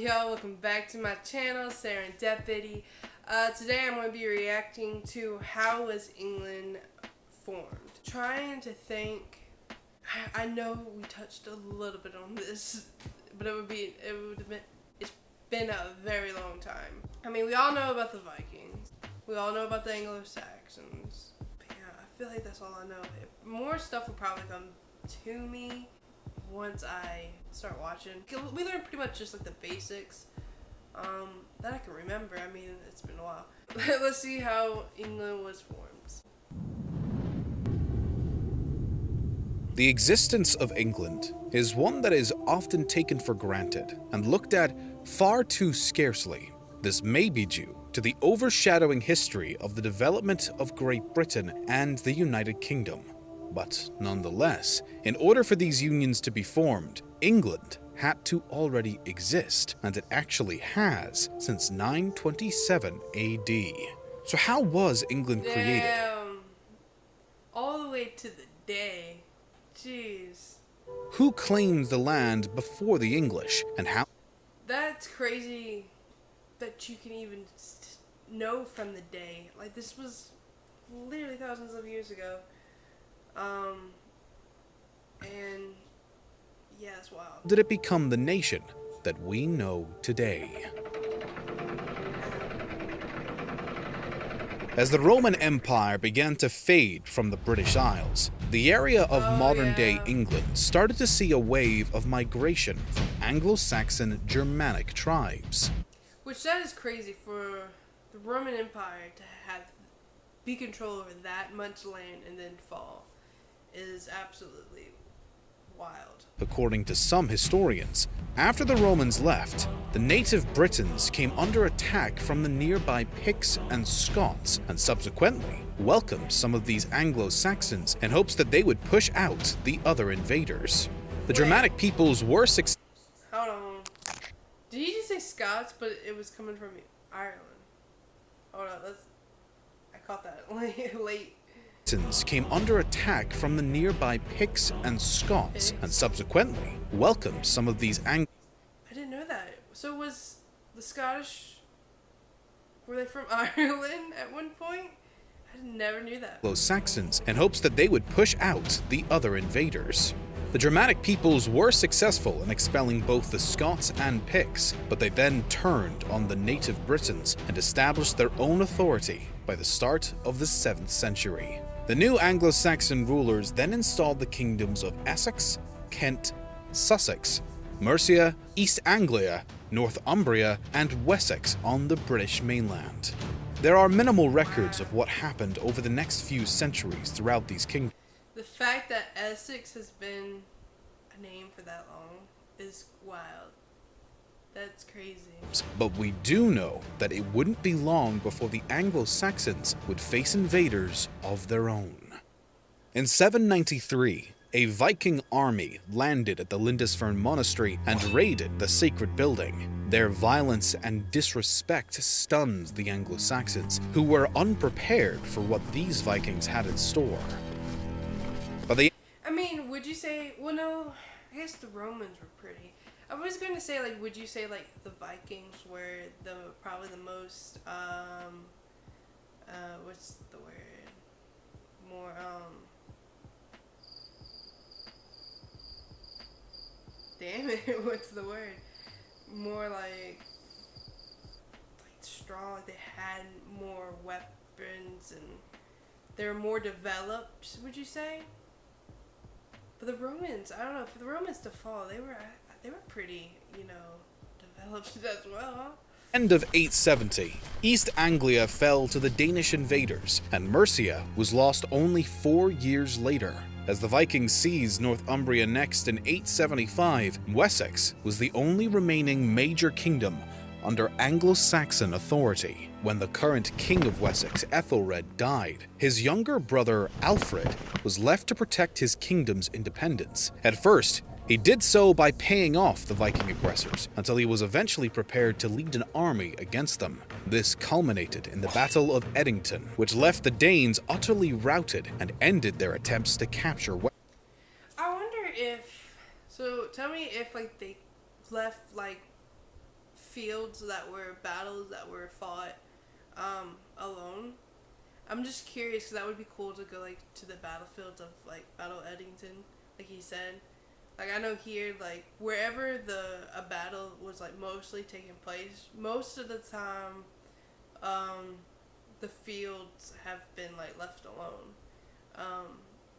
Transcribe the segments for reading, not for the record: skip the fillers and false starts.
y'all? Welcome back to my channel, Serendipity. Today I'm going to be reacting to how was England formed. Trying to think. I know we touched a little bit on this, but it's been a very long time. I mean, we all know about the Vikings. We all know about the Anglo-Saxons. But yeah, I feel like that's all I know. More stuff will probably come to me once I start watching. We learned pretty much just like the basics that I can remember. I mean, it's been a while. Let's see how England was formed. The existence of England is one that is often taken for granted and looked at far too scarcely. This may be due to the overshadowing history of the development of Great Britain and the United Kingdom. But nonetheless, in order for these unions to be formed, England had to already exist, and it actually has since 927 AD. So how was England created? All the way to the day. Jeez. Who claims the land before the English, and how? That's crazy that you can even know from the day. Like, this was literally thousands of years ago. And yeah, it's wild. Did it become the nation that we know today? As the Roman Empire began to fade from the British Isles, the area of modern-day England started to see a wave of migration from Anglo-Saxon Germanic tribes. Which that is crazy for the Roman Empire to be control over that much land and then fall is absolutely wild. According to some historians, after the Romans left, the native Britons came under attack from the nearby Picts and Scots and subsequently welcomed some of these Anglo-Saxons in hopes that they would push out the other invaders. The Germanic peoples were successful. Hold on. Did he just say Scots, but it was coming from Ireland? Hold on, I caught that late. Came under attack from the nearby Picts and Scots and subsequently welcomed some of these I didn't know that. So was the Scottish, were they from Ireland at one point? I never knew that. Anglo-Saxons in hopes that they would push out the other invaders. The Germanic peoples were successful in expelling both the Scots and Picts, but they then turned on the native Britons and established their own authority by the start of the 7th century. The new Anglo-Saxon rulers then installed the kingdoms of Essex, Kent, Sussex, Mercia, East Anglia, Northumbria, and Wessex on the British mainland. There are minimal records of what happened over the next few centuries throughout these kingdoms. The fact that Essex has been a name for that long is wild. That's crazy. But we do know that it wouldn't be long before the Anglo-Saxons would face invaders of their own. In 793, a Viking army landed at the Lindisfarne Monastery and raided the sacred building. Their violence and disrespect stunned the Anglo-Saxons, who were unprepared for what these Vikings had in store. But I mean, would you say, well, no, I guess the Romans were pretty. I was going to say, like, would you say, like, the Vikings were probably the most, what's the word? More, damn it, what's the word? More, like strong, like they had more weapons and they were more developed, would you say? But the Romans, I don't know, for the Romans to fall, they were pretty, developed as well, huh? End of 870, East Anglia fell to the Danish invaders, and Mercia was lost only 4 years later. As the Vikings seized Northumbria next in 875, Wessex was the only remaining major kingdom under Anglo-Saxon authority. When the current king of Wessex, Ethelred, died, his younger brother Alfred was left to protect his kingdom's independence. At first, he did so by paying off the Viking aggressors until he was eventually prepared to lead an army against them. This culminated in the Battle of Edington, which left the Danes utterly routed and ended their attempts to capture Wessex. I wonder if, so tell me if like they left like fields that were battles that were fought alone. I'm just curious because that would be cool to go like to the battlefields of like Battle Eddington, like he said. Like I know here, like wherever a battle was like mostly taking place, most of the time, the fields have been like left alone.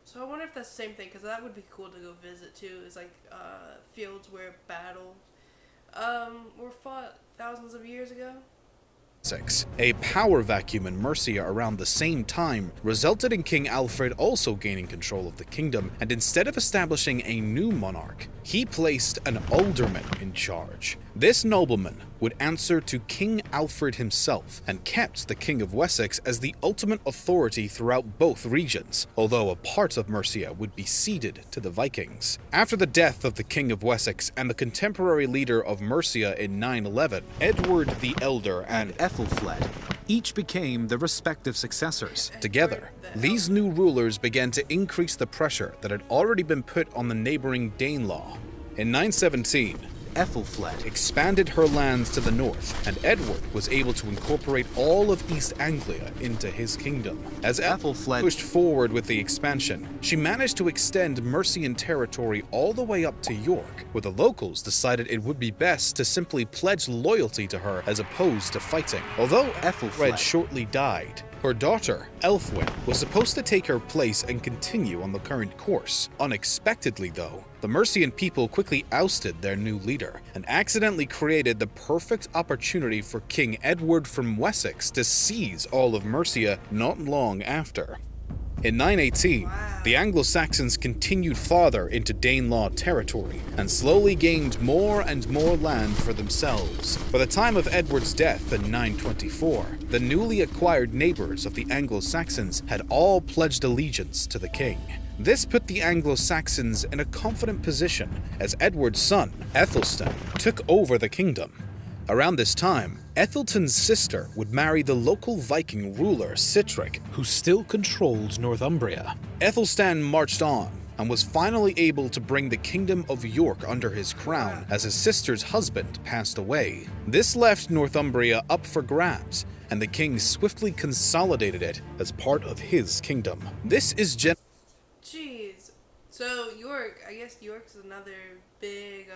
So I wonder if that's the same thing, because that would be cool to go visit too. Is like fields where battles were fought thousands of years ago. A power vacuum in Mercia around the same time resulted in King Alfred also gaining control of the kingdom, and instead of establishing a new monarch, he placed an alderman in charge. This nobleman would answer to King Alfred himself and kept the King of Wessex as the ultimate authority throughout both regions, although a part of Mercia would be ceded to the Vikings. After the death of the King of Wessex and the contemporary leader of Mercia in 911, Edward the Elder and Ethelfled each became their respective successors. Together, these new rulers began to increase the pressure that had already been put on the neighboring Danelaw. In 917, Ethelfled expanded her lands to the north, and Edward was able to incorporate all of East Anglia into his kingdom. As Ethelfled pushed forward with the expansion, she managed to extend Mercian territory all the way up to York, where the locals decided it would be best to simply pledge loyalty to her as opposed to fighting. Although Ethelfled shortly died, her daughter, Elfwin, was supposed to take her place and continue on the current course. Unexpectedly, though, the Mercian people quickly ousted their new leader and accidentally created the perfect opportunity for King Edward from Wessex to seize all of Mercia not long after. In 918, the Anglo-Saxons continued farther into Danelaw territory and slowly gained more and more land for themselves. By the time of Edward's death in 924, the newly acquired neighbors of the Anglo-Saxons had all pledged allegiance to the king. This put the Anglo-Saxons in a confident position as Edward's son, Aethelstan, took over the kingdom. Around this time, Etheltan's sister would marry the local Viking ruler Sihtric, who still controlled Northumbria. Aethelstan marched on and was finally able to bring the kingdom of York under his crown as his sister's husband passed away. This left Northumbria up for grabs, and the king swiftly consolidated it as part of his kingdom. This is Jeez. So York, I guess York's another big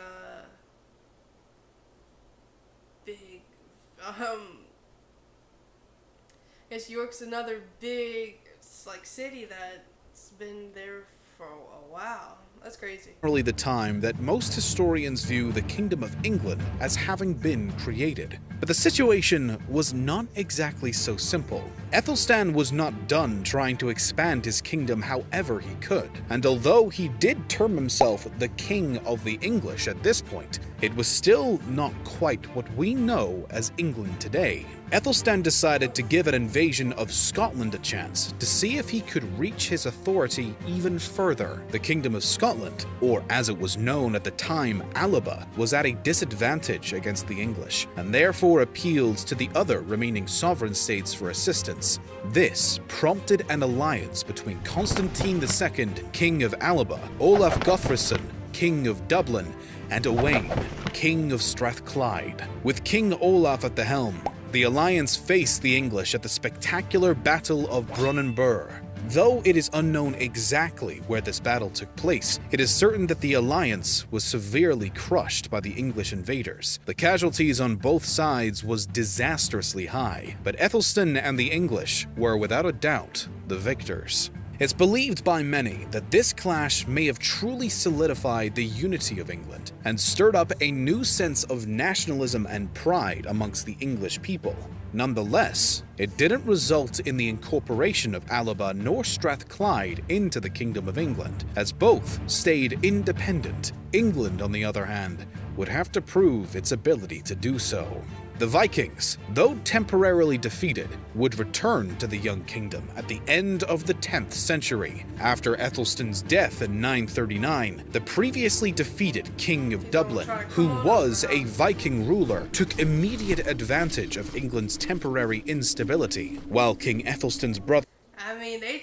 York's another big city that's been there for a while. That's crazy. Generally the time that most historians view the Kingdom of England as having been created. But the situation was not exactly so simple. Aethelstan was not done trying to expand his kingdom however he could, and although he did term himself the King of the English at this point, it was still not quite what we know as England today. Aethelstan decided to give an invasion of Scotland a chance to see if he could reach his authority even further. The Kingdom of Scotland, or as it was known at the time, Alba, was at a disadvantage against the English, and therefore appealed to the other remaining sovereign states for assistance. This prompted an alliance between Constantine II, King of Alba, Olaf Guthfrithson, King of Dublin, and Owain, King of Strathclyde. With King Olaf at the helm, the alliance faced the English at the spectacular Battle of Brunanburh. Though it is unknown exactly where this battle took place, it is certain that the alliance was severely crushed by the English invaders. The casualties on both sides was disastrously high, but Aethelstan and the English were without a doubt the victors. It's believed by many that this clash may have truly solidified the unity of England and stirred up a new sense of nationalism and pride amongst the English people. Nonetheless, it didn't result in the incorporation of Alba nor Strathclyde into the Kingdom of England, as both stayed independent. England, on the other hand, would have to prove its ability to do so. The Vikings, though temporarily defeated, would return to the young kingdom at the end of the 10th century. After Ethelstan's death in 939, the previously defeated King of Dublin, who was a Viking ruler, took immediate advantage of England's temporary instability, while King Ethelstan's brother, they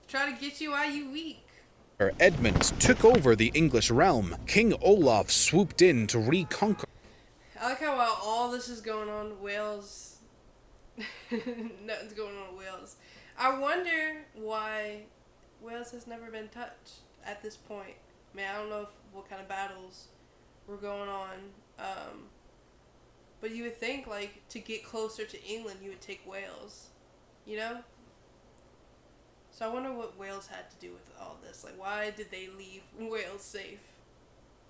try to get you while you weak. Edmund, took over the English realm. King Olaf swooped in to reconquer. I like how while all this is going on, Wales, nothing's going on with Wales. I wonder why Wales has never been touched at this point. Man, I don't know what kind of battles were going on. But you would think, like, to get closer to England, you would take Wales. You know? So I wonder what Wales had to do with all this. Like, why did they leave Wales safe?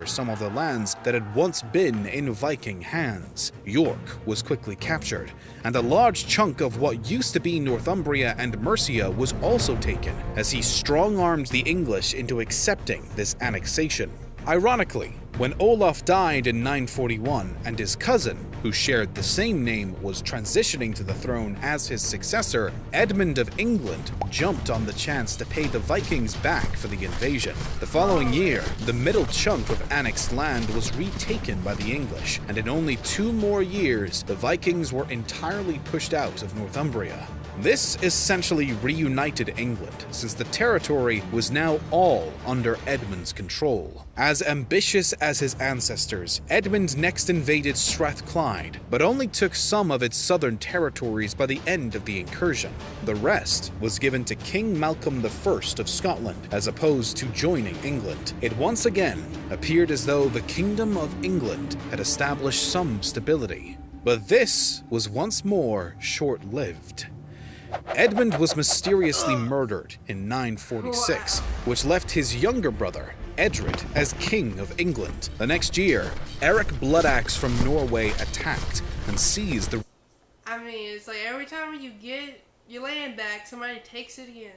Some of the lands that had once been in Viking hands. York was quickly captured, and a large chunk of what used to be Northumbria and Mercia was also taken, as he strong-armed the English into accepting this annexation. Ironically, when Olaf died in 941 and his cousin, who shared the same name, was transitioning to the throne as his successor, Edmund of England jumped on the chance to pay the Vikings back for the invasion. The following year, the middle chunk of annexed land was retaken by the English, and in only 2 more years, the Vikings were entirely pushed out of Northumbria. This essentially reunited England, since the territory was now all under Edmund's control. As ambitious as his ancestors, Edmund next invaded Strathclyde, but only took some of its southern territories by the end of the incursion. The rest was given to King Malcolm I of Scotland, as opposed to joining England. It once again appeared as though the Kingdom of England had established some stability. But this was once more short-lived. Edmund was mysteriously murdered in 946, which left his younger brother, Edred, as King of England. The next year, Eric Bloodaxe from Norway attacked and seized the... I mean, it's like every time you get your land back, somebody takes it again.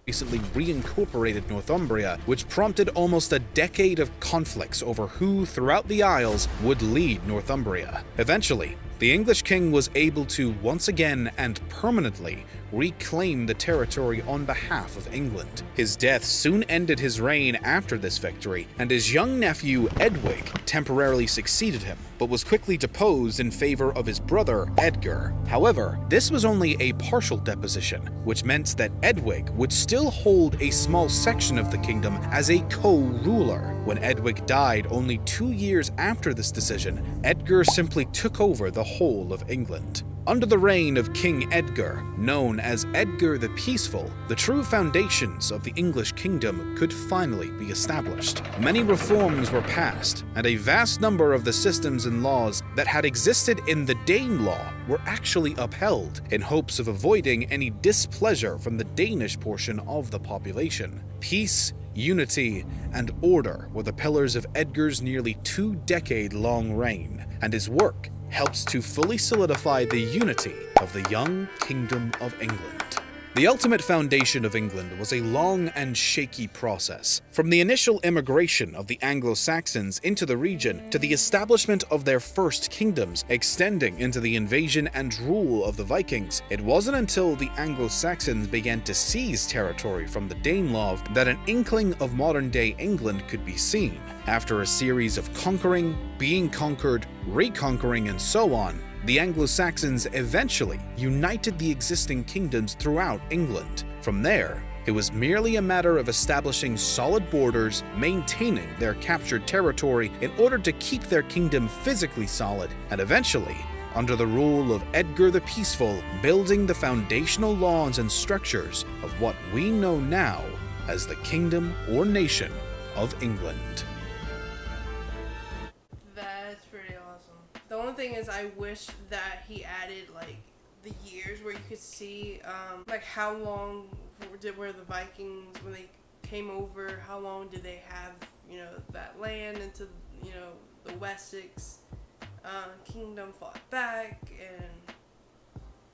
Recently reincorporated Northumbria, which prompted almost a decade of conflicts over who, throughout the Isles, would lead Northumbria. Eventually, the English king was able to once again and permanently reclaim the territory on behalf of England. His death soon ended his reign after this victory, and his young nephew Eadwig temporarily succeeded him, but was quickly deposed in favor of his brother Edgar. However, this was only a partial deposition, which meant that Eadwig would still hold a small section of the kingdom as a co-ruler. When Eadwig died only 2 years after this decision, Edgar simply took over the whole of England. Under the reign of King Edgar, known as Edgar the Peaceful, the true foundations of the English kingdom could finally be established. Many reforms were passed, and a vast number of the systems and laws that had existed in the Danelaw were actually upheld, in hopes of avoiding any displeasure from the Danish portion of the population. Peace, unity, and order were the pillars of Edgar's nearly 2-decade-long reign, and his work helps to fully solidify the unity of the young Kingdom of England. The ultimate foundation of England was a long and shaky process. From the initial immigration of the Anglo-Saxons into the region to the establishment of their first kingdoms, extending into the invasion and rule of the Vikings, it wasn't until the Anglo-Saxons began to seize territory from the Danelaw that an inkling of modern-day England could be seen. After a series of conquering, being conquered, reconquering, and so on, the Anglo-Saxons eventually united the existing kingdoms throughout England. From there, it was merely a matter of establishing solid borders, maintaining their captured territory in order to keep their kingdom physically solid, and eventually, under the rule of Edgar the Peaceful, building the foundational laws and structures of what we know now as the Kingdom or Nation of England. The only thing is, I wish that he added, like, the years where you could see, like, how long were the Vikings, when they came over, how long did they have, you know, that land into, you know, the Wessex kingdom fought back, and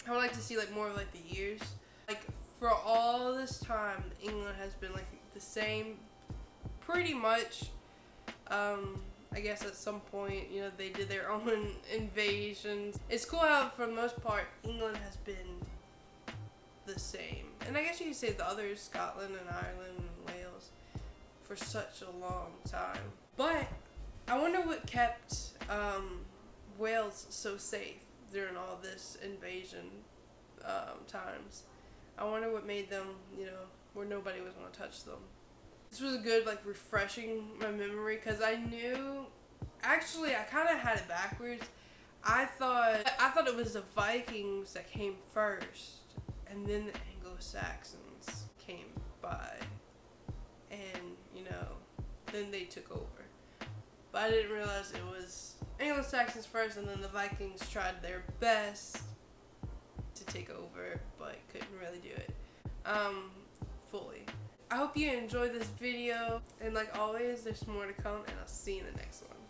I would like to see, like, more of, like, the years. Like, for all this time, England has been, like, the same, pretty much. I guess at some point, you know, they did their own invasions. It's cool how, for the most part, England has been the same. And I guess you could say the others, Scotland and Ireland and Wales, for such a long time. But I wonder what kept Wales so safe during all this invasion times. I wonder what made them, you know, where nobody was going to touch them. This was a good, like, refreshing my memory, because I knew Actually, I kind of had it backwards. I thought it was the Vikings that came first, and then the Anglo-Saxons came by, and then they took over. But I didn't realize it was Anglo-Saxons first, and then the Vikings tried their best to take over, but couldn't really do it fully. I hope you enjoyed this video, and like always, there's more to come, and I'll see you in the next one.